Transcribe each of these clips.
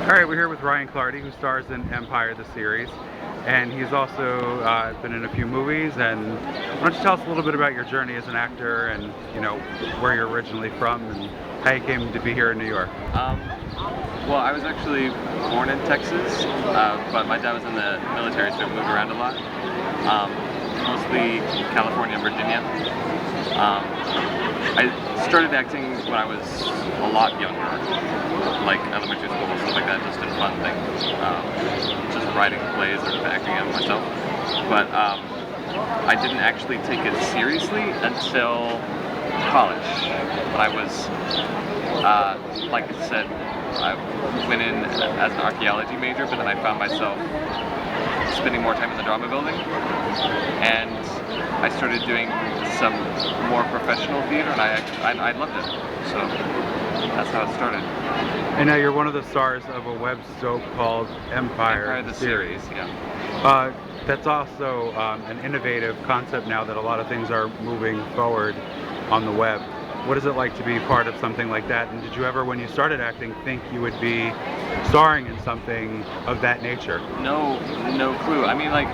All right, we're here with Ryan Clardy, who stars in Empire, the series, and he's also been in a few movies. And why don't you tell us a little bit about your journey as an actor, and where you're originally from, and how you came to be here in New York? Well, I was actually born in Texas, but my dad was in the military, so I moved around a lot. Mostly California and Virginia. I started acting when I was a lot younger, like elementary school, stuff like that, just in fun things. Just writing plays or acting out myself. But I didn't actually take it seriously until college. When I was, like I said, I went in as an archaeology major, but then I found myself spending more time in the drama building, and I started doing some more professional theater, and I loved it. So that's how it started. And now you're one of the stars of a web soap called Empire, the series. Yeah. That's also an innovative concept now that a lot of things are moving forward on the web. What is it like to be part of something like that? And did you ever, when you started acting, think you would be starring in something of that nature? No clue. I mean, like,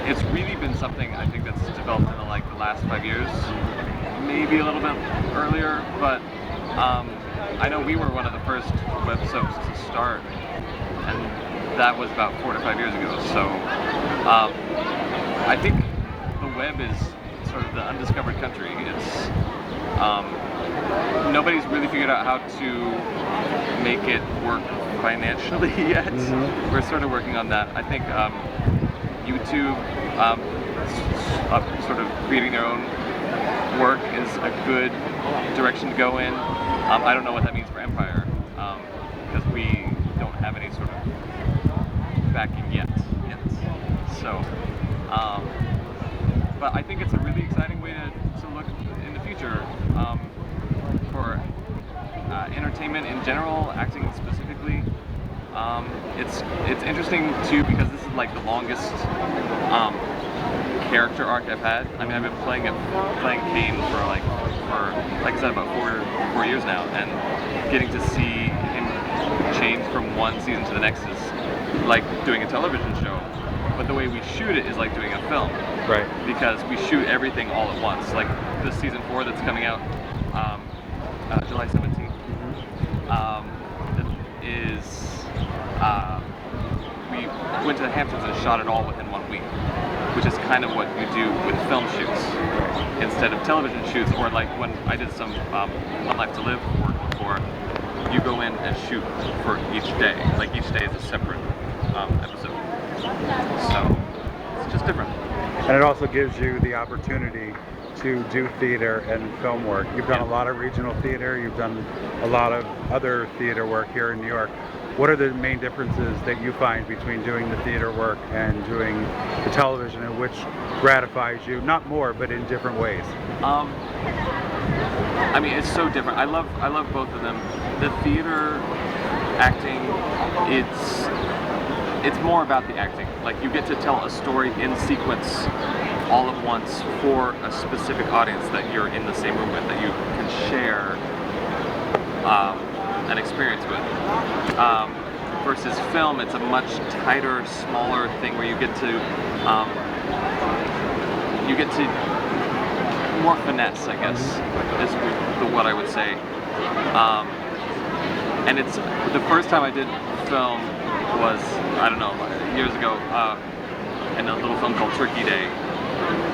it's really been something I think that's developed in the last 5 years, maybe a little bit earlier. But I know we were one of the first web soaps to start, and that was about 4 to 5 years ago. So I think the web is sort of the undiscovered country. It's nobody's really figured out how to make it work financially yet. Mm-hmm. We're sort of working on that. I think YouTube sort of creating their own work is a good direction to go in. I don't know what that means for Empire, because we don't have any sort of backing yet. So, but I think it's a really exciting way to look in the future for entertainment in general, acting specifically. It's interesting too because this is like the longest character arc I've had. I mean, I've been playing Kane for like I said, about four years now, and getting to see him change from one season to the next is like doing a television show. But the way we shoot it is like doing a film. Right. Because we shoot everything all at once. Like this season 4 that's coming out July 17th we went to the Hamptons and shot it all within 1 week, which is kind of what you do with film shoots instead of television shoots, or like when I did some One Life to Live work before, you go in and shoot for each day. Like each day is a separate episode. So it's just different. And it also gives you the opportunity to do theater and film work. You've done a lot of regional theater, you've done a lot of other theater work here in New York. What are the main differences that you find between doing the theater work and doing the television, and which gratifies you, not more, but in different ways? I mean, it's so different. I love both of them. The theater acting, it's more about the acting. Like you get to tell a story in sequence all at once for a specific audience that you're in the same movement, that you can share an experience with. Versus film, it's a much tighter, smaller thing where you get to more finesse, I guess, is what I would say. And it's the first time I did film was, I don't know, years ago, in a little film called Turkey Day,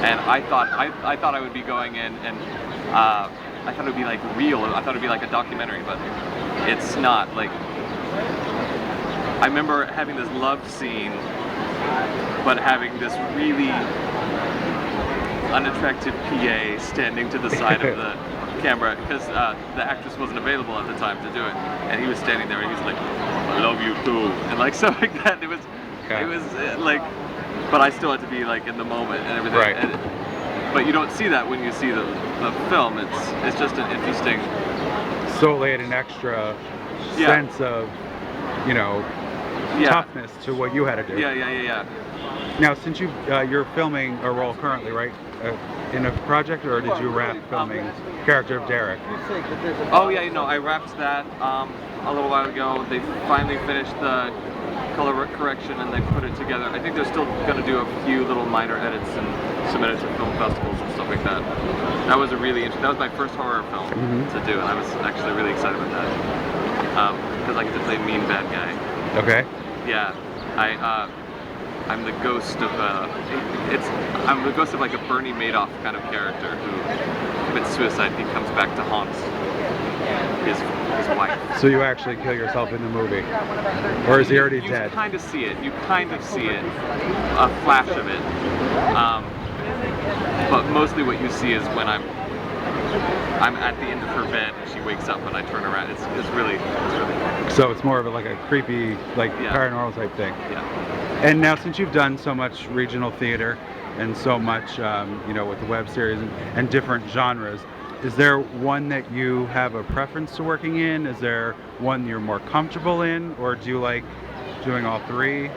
and I thought I would be going in and I thought it would be like real. I thought it would be like a documentary, but it's not. Like I remember having this love scene, but having this really unattractive PA standing to the side of the camera because the actress wasn't available at the time to do it, and he was standing there and he was like, "I love you too," and like stuff like that. It was like, but I still had to be like in the moment and everything. Right. But you don't see that when you see the film. It's just an interesting. So it an extra sense of, toughness to what you had to do. Yeah. Now, since you're filming a role currently, right, in a project, or did you wrap filming character of Derek? Oh yeah, I wrapped that a little while ago. They finally finished the color correction and they put it together. I think they're still going to do a few little minor edits and submit it to film festivals and stuff like that. That was that was my first horror film to do, and I was actually really excited about that because I get to play mean bad guy. Okay. Yeah, I'm the ghost of I'm the ghost of like a Bernie Madoff kind of character who commits suicide. He comes back to haunt his wife. So you actually kill yourself in the movie, or is he already dead? You kind of see it. You kind of see it, a flash of it. But mostly what you see is when I'm at the end of her bed and she wakes up and I turn around. It's really cool. So it's more of like a creepy, like paranormal type thing. Yeah. And now, since you've done so much regional theater and so much, with the web series and different genres, is there one that you have a preference to working in? Is there one you're more comfortable in, or do you like doing all three?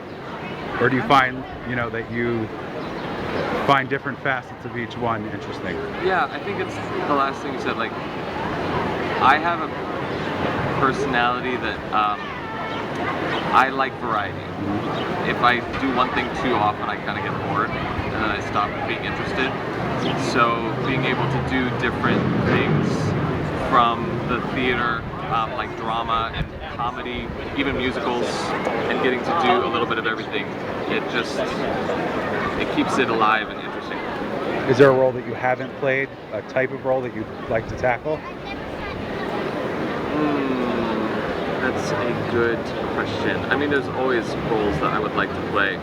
Or do you find, that you find different facets of each one interesting? Yeah, I think it's the last thing you said. Like, I have a personality that I like variety. If I do one thing too often, I kind of get bored, and then I stop being interested. So being able to do different things from the theater, like drama and comedy, even musicals, and getting to do a little bit of everything, it keeps it alive and interesting. Is there a role that you haven't played, a type of role that you'd like to tackle? That's a good question. I mean, there's always roles that I would like to play.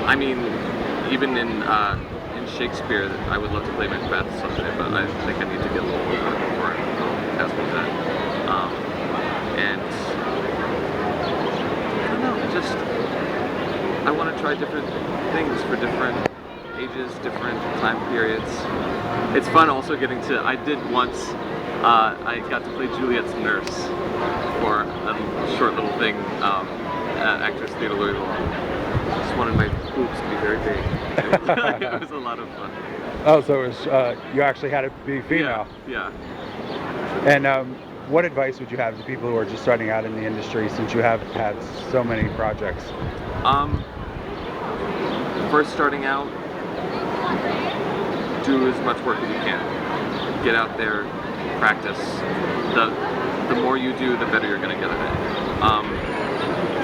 I mean, even in Shakespeare, I would love to play Macbeth someday, but I think I need to get a little older before I'll cast Macbeth. And I don't know, I want to try different things for different ages, different time periods. It's fun also getting to, I did once, I got to play Juliet's nurse for a short little thing at Actors Theatre Louisville. I just wanted my boobs to be very big. It was a lot of fun. Oh, so it was, you actually had to be female. Yeah. And what advice would you have to people who are just starting out in the industry, since you have had so many projects? First starting out, do as much work as you can. Get out there, practice. The more you do, the better you're going to get at it.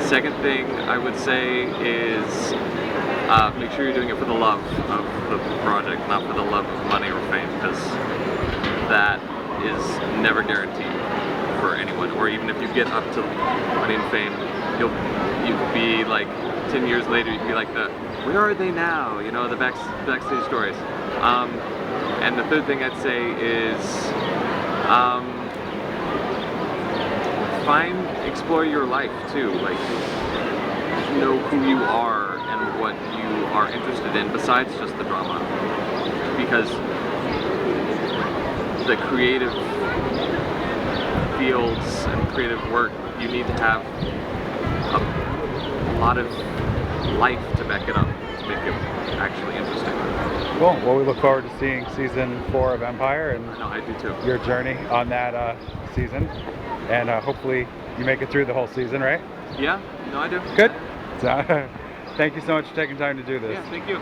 Second thing I would say is make sure you're doing it for the love of the project, not for the love of money or fame, because that is never guaranteed for anyone. Or even if you get up to money and fame, you'll be like 10 years later, you can be like where are they now? The backstage stories. And the third thing I'd say is explore your life too. Like, know who you are and what you are interested in besides just the drama. Because the creative fields and creative work, you need to have a lot of life to back it up to make it actually interesting. Cool. Well, we look forward to seeing season 4 of Empire and No, I do too. your journey on that season. And hopefully you make it through the whole season, right? Yeah, no, I do. Good. So, thank you so much for taking time to do this. Yeah, thank you.